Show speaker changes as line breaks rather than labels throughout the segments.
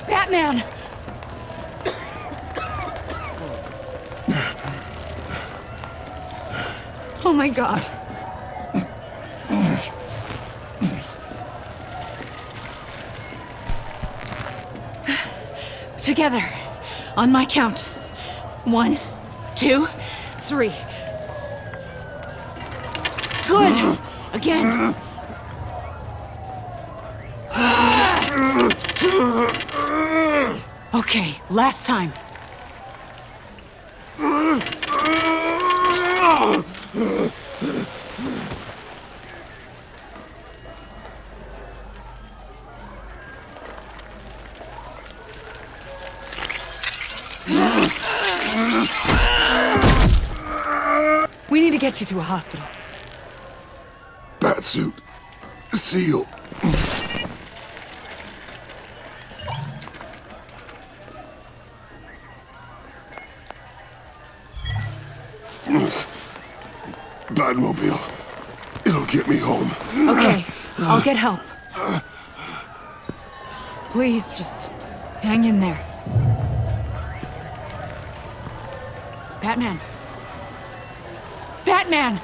Batman! Oh my God. Together, on my count. 1, 2, 3. Good! Again. Okay, last time. We need to get you to a hospital.
Batsuit. Seal. Batmobile. It'll get me home.
Okay, I'll get help. Please, just hang in there. Batman. Batman!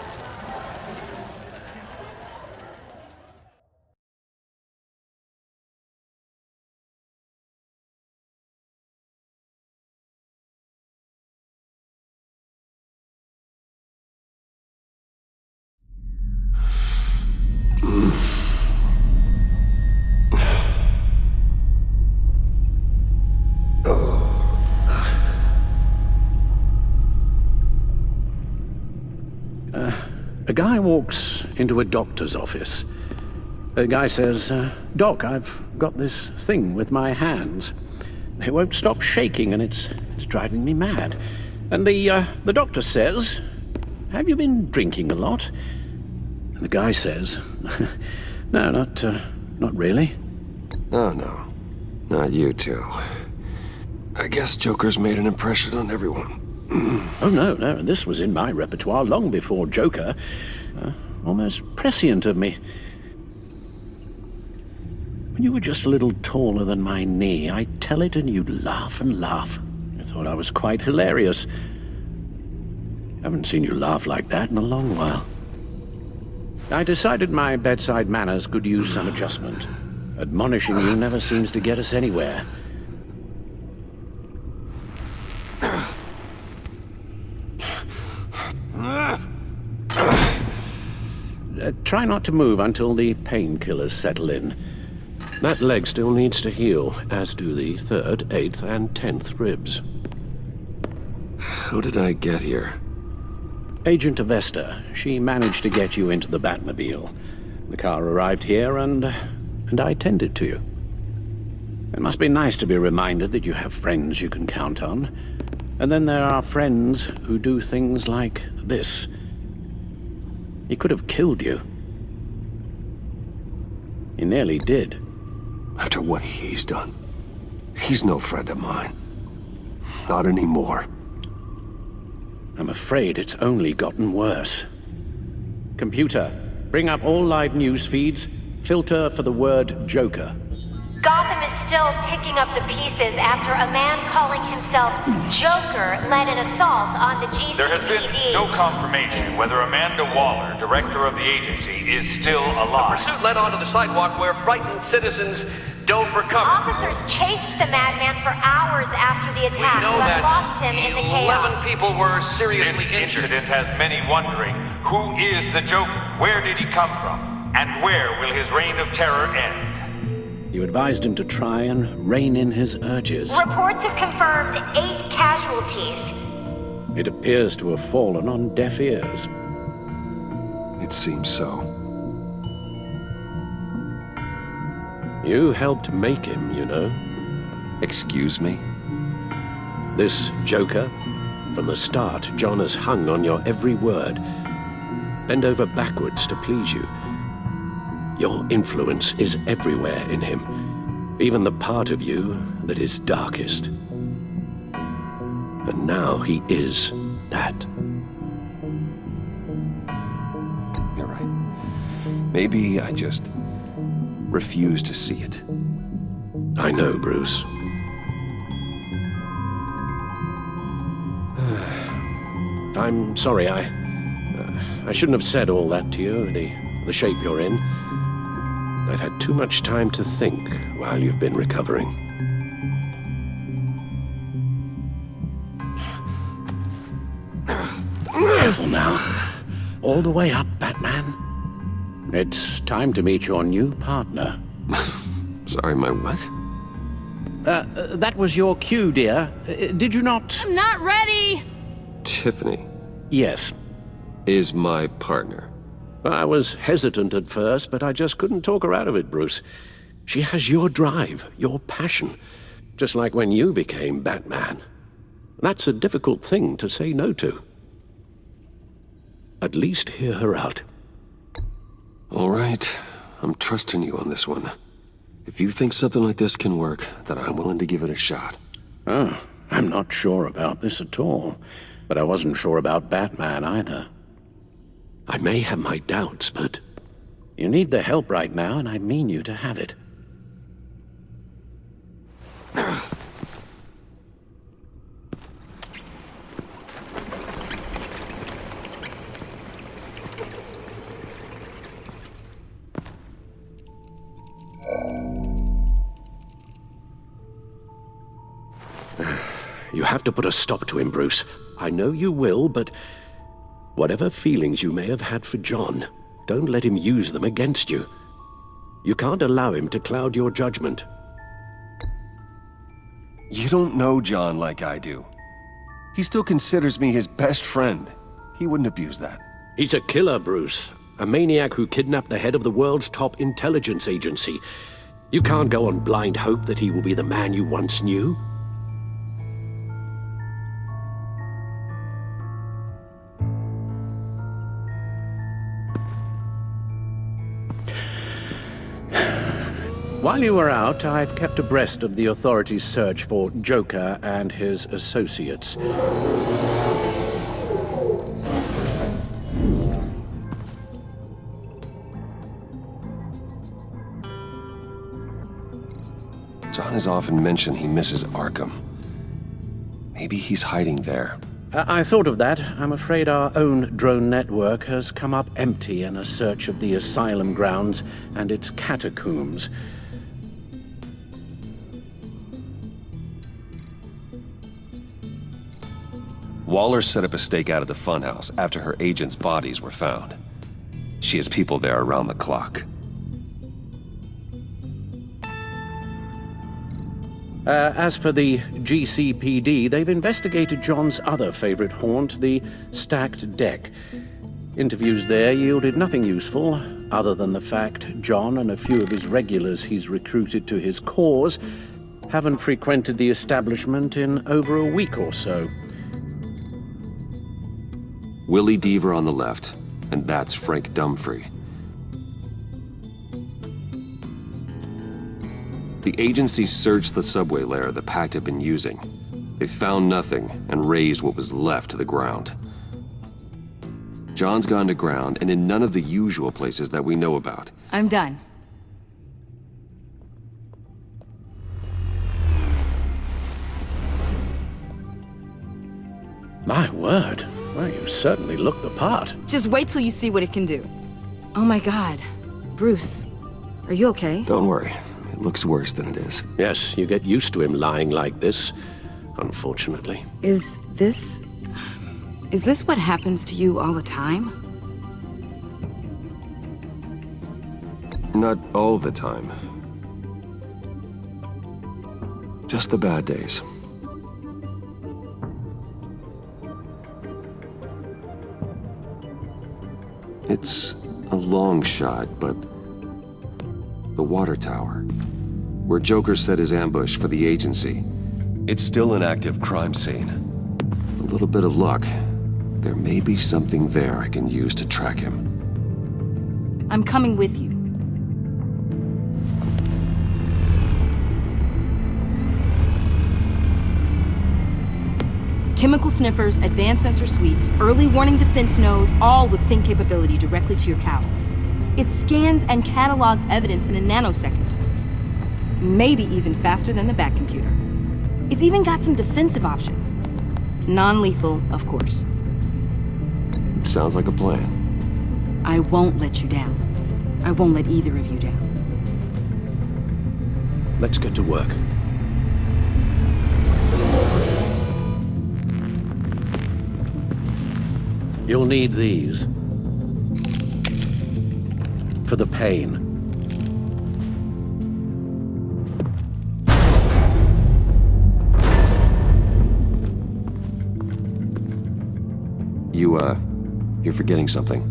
A guy walks into a doctor's office. The guy says, Doc, I've got this thing with my hands. They won't stop shaking and it's driving me mad. And the doctor says, have you been drinking a lot? And the guy says, no, not really.
Oh, no. Not you two. I guess Joker's made an impression on everyone.
Oh, no, this was in my repertoire long before Joker. Almost prescient of me. When you were just a little taller than my knee, I'd tell it and you'd laugh and laugh. I thought I was quite hilarious. Haven't seen you laugh like that in a long while. I decided my bedside manners could use some adjustment. Admonishing you never seems to get us anywhere. Try not to move until the painkillers settle in. That leg still needs to heal, as do the 3rd, 8th, and 10th ribs.
How did I get here?
Agent Avesta. She managed to get you into the Batmobile. The car arrived here, and I tended to you. It must be nice to be reminded that you have friends you can count on. And then there are friends who do things like this. He could have killed you. He nearly did.
After what he's done, he's no friend of mine. Not anymore.
I'm afraid it's only gotten worse. Computer, bring up all live news feeds. Filter for the word Joker.
Gotham is still picking up the pieces after a man calling himself Joker led an assault on the GCPD.
There has been no confirmation whether Amanda Waller, director of the agency, is still alive.
The pursuit led onto the sidewalk where frightened citizens dove for cover.
Officers chased the madman for hours after the attack,
We know
but
that
lost him in the chaos.
11 people were seriously
This
injured.
incident has many wondering, who is the Joker? Where did he come from? And where will his reign of terror end?
You advised him to try and rein in his urges.
Reports have confirmed 8 casualties.
It appears to have fallen on deaf ears.
It seems so.
You helped make him, you know.
Excuse me?
This Joker, from the start, John has hung on your every word. Bend over backwards to please you. Your influence is everywhere in him, even the part of you that is darkest. And now he is that.
You're right. Maybe I just refuse to see it.
I know, Bruce. I'm sorry, I shouldn't have said all that to you, the shape you're in. I've had too much time to think while you've been recovering. Careful now. All the way up, Batman. It's time to meet your new partner.
Sorry, my what?
That was your cue, dear. Did you not?
I'm not ready!
Tiffany
Yes.
is my partner.
I was hesitant at first, but I just couldn't talk her out of it, Bruce. She has your drive, your passion, just like when you became Batman. That's a difficult thing to say no to. At least hear her out.
All right, I'm trusting you on this one. If you think something like this can work, then I'm willing to give it a shot.
Oh, I'm not sure about this at all, but I wasn't sure about Batman either. I may have my doubts, but you need the help right now, and I mean you to have it. You have to put a stop to him, Bruce. I know you will, but whatever feelings you may have had for John, don't let him use them against you. You can't allow him to cloud your judgment.
You don't know John like I do. He still considers me his best friend. He wouldn't abuse that.
He's a killer, Bruce. A maniac who kidnapped the head of the world's top intelligence agency. You can't go on blind hope that he will be the man you once knew. While you were out, I've kept abreast of the authorities' search for Joker and his associates.
John has often mentioned he misses Arkham. Maybe he's hiding there.
I thought of that. I'm afraid our own drone network has come up empty in a search of the asylum grounds and its catacombs.
Waller set up a stakeout at the funhouse after her agents' bodies were found. She has people there around the clock.
As for the GCPD, they've investigated John's other favorite haunt, the stacked deck. Interviews there yielded nothing useful, other than the fact John and a few of his regulars he's recruited to his cause haven't frequented the establishment in over a week or so.
Willie Deaver on the left, and that's Frank Dumfrey. The agency searched the subway lair the Pact had been using. They found nothing and razed what was left to the ground. John's gone to ground and in none of the usual places that we know about.
I'm done.
My word. Well, you certainly look the part.
Just wait till you see what it can do. Oh my God. Bruce, are you okay?
Don't worry. It looks worse than it is.
Yes, you get used to him lying like this, unfortunately.
Is this what happens to you all the time?
Not all the time. Just the bad days. It's a long shot, but the water tower, where Joker set his ambush for the agency, it's still an active crime scene. With a little bit of luck, there may be something there I can use to track him.
I'm coming with you. Chemical sniffers, advanced sensor suites, early warning defense nodes, all with sync capability directly to your cowl. It scans and catalogs evidence in a nanosecond. Maybe even faster than the Bat computer. It's even got some defensive options. Non-lethal, of course.
Sounds like a plan.
I won't let you down. I won't let either of you down.
Let's get to work. You'll need these. For the pain.
You're forgetting something.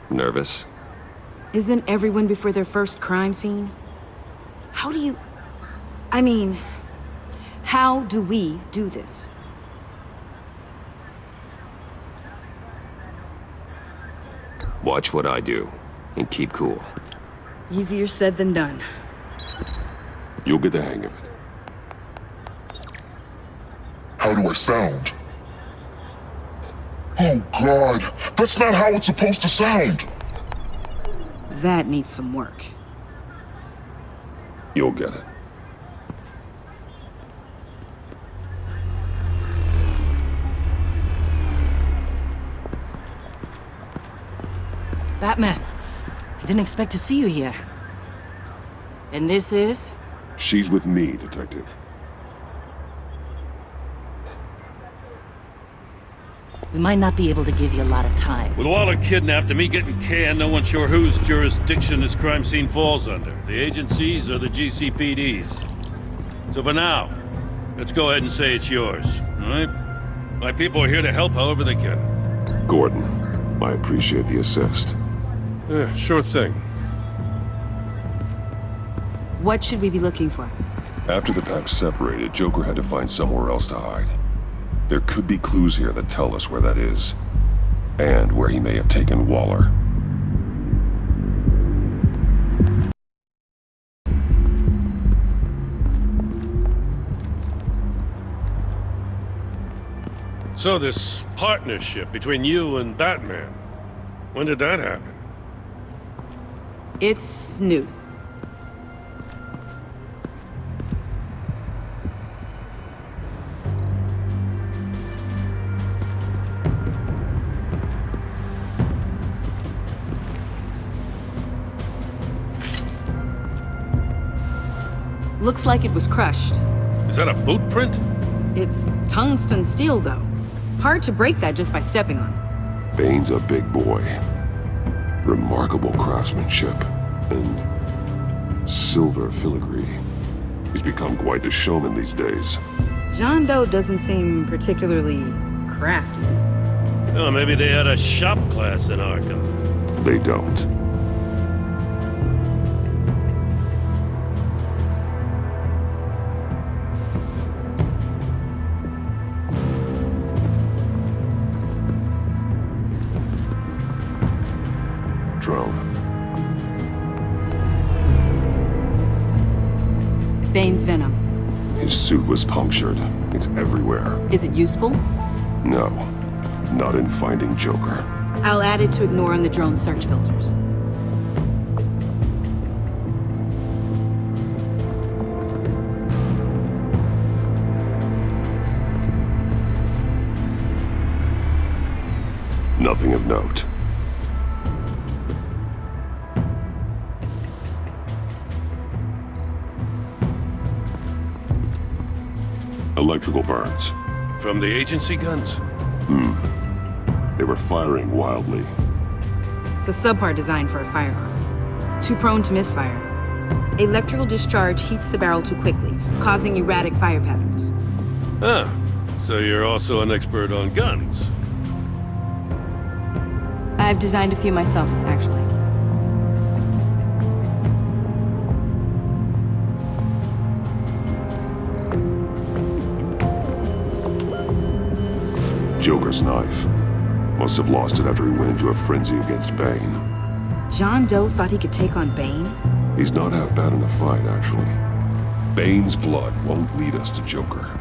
Nervous?
Isn't everyone before their first crime scene? How do you... I mean, how do we do this?
Watch what I do, and keep cool.
Easier said than done.
You'll get the hang of it.
How do I sound? Oh God, that's not how it's supposed to sound!
That needs some work.
You'll get it.
Batman, I didn't expect to see you here. And this is?
She's with me, Detective.
We might not be able to give you a lot of time.
With Waller kidnapped and me getting canned, no one's sure whose jurisdiction this crime scene falls under. The agencies or the GCPD's. So for now, let's go ahead and say it's yours, all right? My people are here to help however they can.
Gordon, I appreciate the assist.
Yeah, sure thing.
What should we be looking for?
After the pack separated, Joker had to find somewhere else to hide. There could be clues here that tell us where that is, and where he may have taken Waller.
So this partnership between you and Batman, when did that happen?
It's new. Looks like it was crushed.
Is that a boot print?
It's tungsten steel, though. Hard to break that just by stepping on it.
Bane's a big boy. Remarkable craftsmanship, and silver filigree. He's become quite the showman these days.
John Doe doesn't seem particularly crafty.
Oh, maybe they had a shop class in Arkham.
They don't. Drone.
Bane's venom.
His suit was punctured. It's everywhere.
Is it useful?
No, not in finding Joker.
I'll add it to ignore on the drone search filters.
Nothing of note. Electrical burns.
From the agency guns?
They were firing wildly.
It's a subpart design for a firearm. too prone to misfire. Electrical discharge heats the barrel too quickly, causing erratic fire patterns.
Ah, so you're also an expert on guns.
I've designed a few myself, actually.
Joker's knife. Must have lost it after he went into a frenzy against Bane.
John Doe thought he could take on Bane?
He's not half bad in a fight, actually. Bane's blood won't lead us to Joker.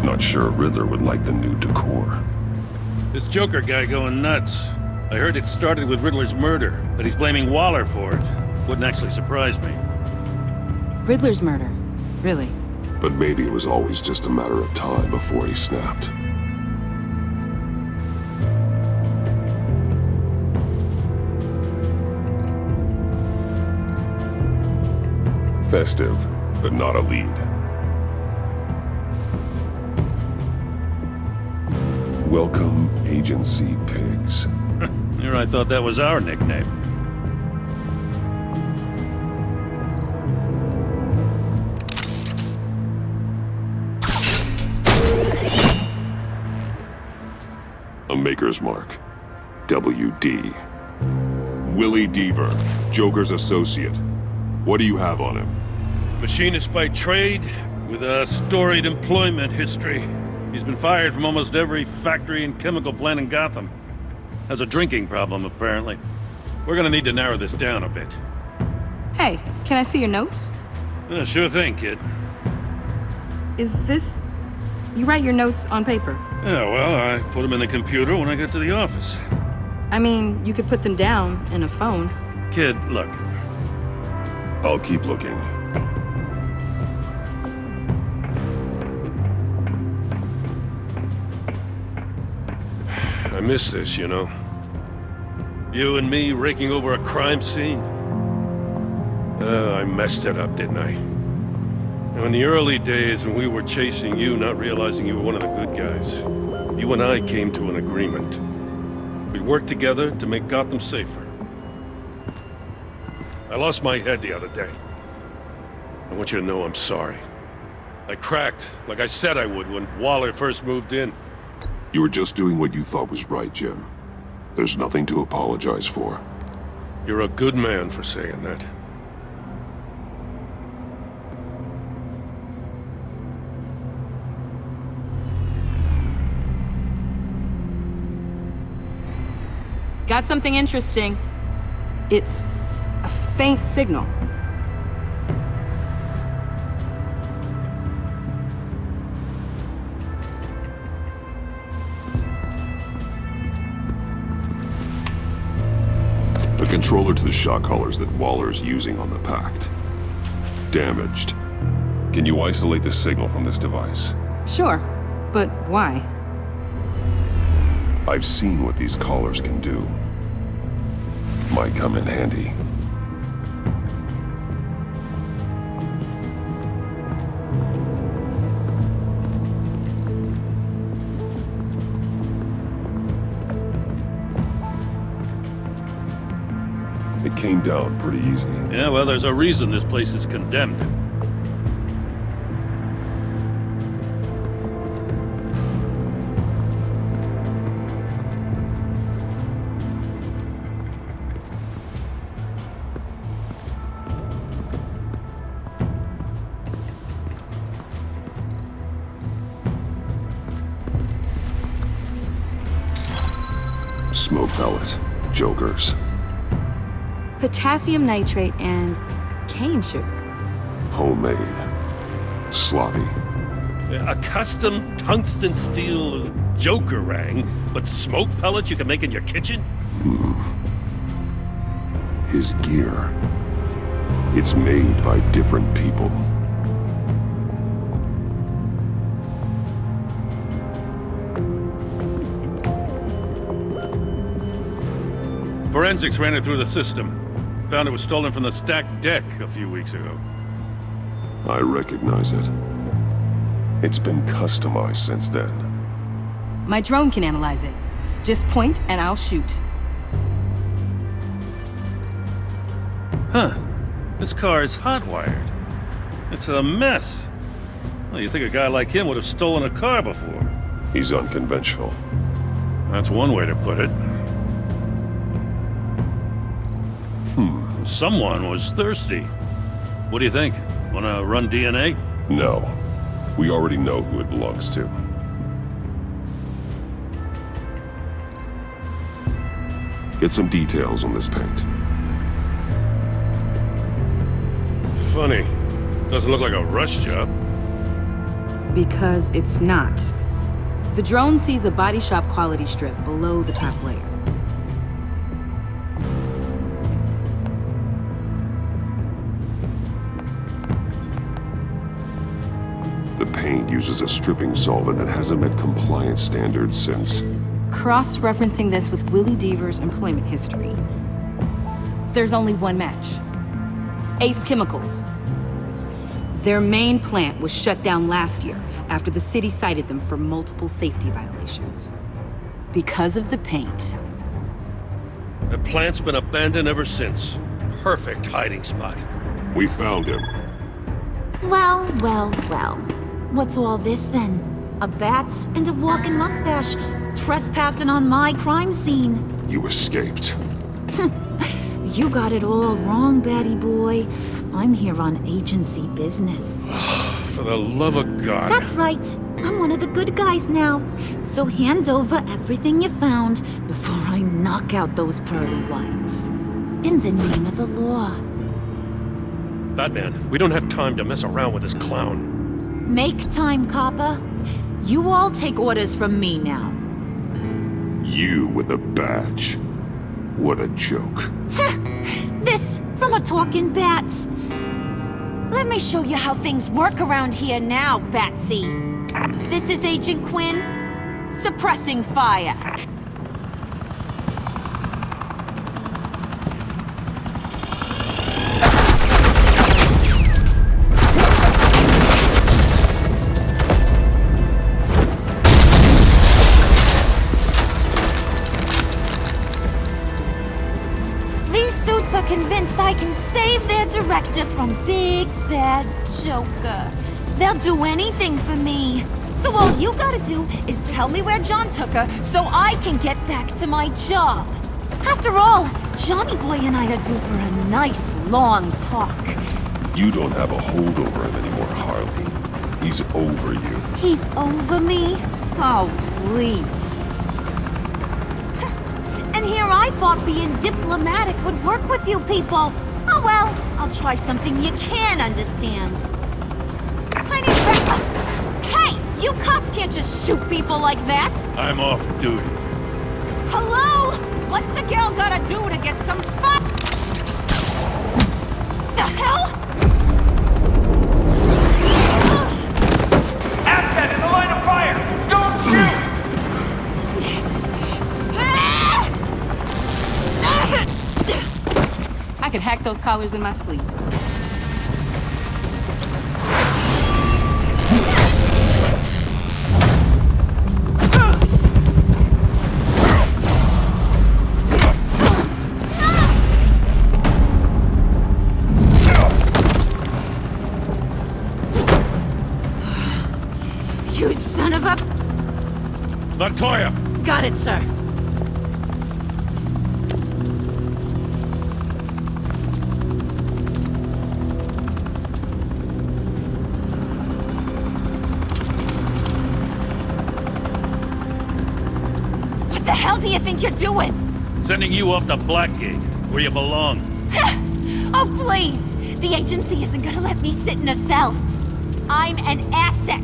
Not sure Riddler would like the new decor.
This Joker guy going nuts. I heard it started with Riddler's murder, but he's blaming Waller for it. Wouldn't actually surprise me.
Riddler's murder? Really?
But maybe it was always just a matter of time before he snapped. Festive, but not a lead. Welcome, Agency Pigs.
Here I thought that was our nickname.
A Maker's Mark. WD. Willie Deaver, Joker's associate. What do you have on him?
Machinist by trade, with a storied employment history. He's been fired from almost every factory and chemical plant in Gotham. Has a drinking problem, apparently. We're gonna need to narrow this down a bit.
Hey, can I see your notes?
Sure thing, kid.
Is this... You write your notes on paper?
Yeah, well, I put them in the computer when I get to the office.
I mean, you could put them down in a phone.
Kid, look.
I'll keep looking.
I miss this, you know. You and me raking over a crime scene. I messed it up, didn't I? Now, in the early days when we were chasing you, not realizing you were one of the good guys, you and I came to an agreement. We'd work together to make Gotham safer. I lost my head the other day. I want you to know I'm sorry. I cracked, like I said I would when Waller first moved in.
You were just doing what you thought was right, Jim. There's nothing to apologize for.
You're a good man for saying that.
Got something interesting. It's a faint signal.
A controller to the shock collars that Waller's using on the Pact. Damaged. Can you isolate the signal from this device?
Sure, but why?
I've seen what these collars can do. Might come in handy. It came down pretty easy.
Yeah, well, there's a reason this place is condemned.
Smoke pellet. Jokers.
Potassium nitrate and cane sugar.
Homemade. Sloppy.
A custom tungsten steel Jokerang, but smoke pellets you can make in your kitchen?
His gear. It's made by different people.
Forensics ran it through the system. Found it was stolen from the stacked deck a few weeks ago.
I recognize it. It's been customized since then.
My drone can analyze it. Just point and I'll shoot.
Huh. This car is hot-wired. It's a mess. Well, you'd think a guy like him would have stolen a car before.
He's unconventional.
That's one way to put it. Someone was thirsty. What do you think? Wanna run DNA?
No. We already know who it belongs to. Get some details on this paint.
Funny. Doesn't look like a rush job.
Because it's not. The drone sees a body shop quality strip below the top layer.
The paint uses a stripping solvent that hasn't met compliance standards since...
Cross-referencing this with Willie Deaver's employment history. There's only one match. Ace Chemicals. Their main plant was shut down last year after the city cited them for multiple safety violations. Because of the paint.
The plant's been abandoned ever since. Perfect hiding spot.
We found him.
Well, well, well. What's all this then? A bat and a walking mustache trespassing on my crime scene.
You escaped.
You got it all wrong, Batty boy. I'm here on agency business.
For the love of God.
That's right. I'm one of the good guys now. So hand over everything you found before I knock out those pearly whites. In the name of the law.
Batman, we don't have time to mess around with this clown.
Make time, copper. You all take orders from me now.
You with a badge. What a joke.
This from a talking bat. Let me show you how things work around here now, Batsy. This is Agent Quinn, suppressing fire. Convinced I can save their director from Big Bad Joker. They'll do anything for me. So all you gotta do is tell me where John took her so I can get back to my job. After all, Johnny Boy and I are due for a nice long talk.
You don't have a hold over him anymore, Harley. He's over you.
He's over me? Oh, please. And here I thought being diplomatic would work with you people. Oh well, I'll try something you can understand. I need that. Hey, you cops can't just shoot people like that.
I'm off duty.
Hello? What's a girl gotta do to get some fun? The hell?
Asset in the line of fire! Don't shoot!
I could hack those collars in my sleep.
You son of a...
Montoya!
Got it, sir. What the hell do you think you're doing?
Sending you off to Blackgate, where you belong.
Oh, please! The agency isn't gonna let me sit in a cell. I'm an asset.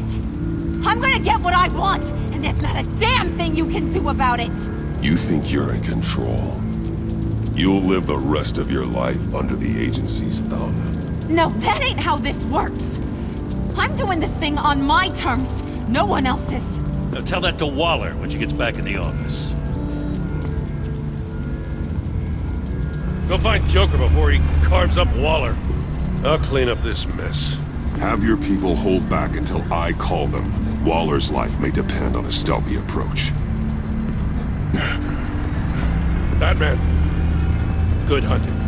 I'm gonna get what I want, and there's not a damn thing you can do about it.
You think you're in control? You'll live the rest of your life under the agency's thumb.
No, that ain't how this works. I'm doing this thing on my terms, no one else's.
Now tell that to Waller when she gets back in the office. Go find Joker before he carves up Waller. I'll clean up this mess.
Have your people hold back until I call them. Waller's life may depend on a stealthy approach.
Batman, good hunting.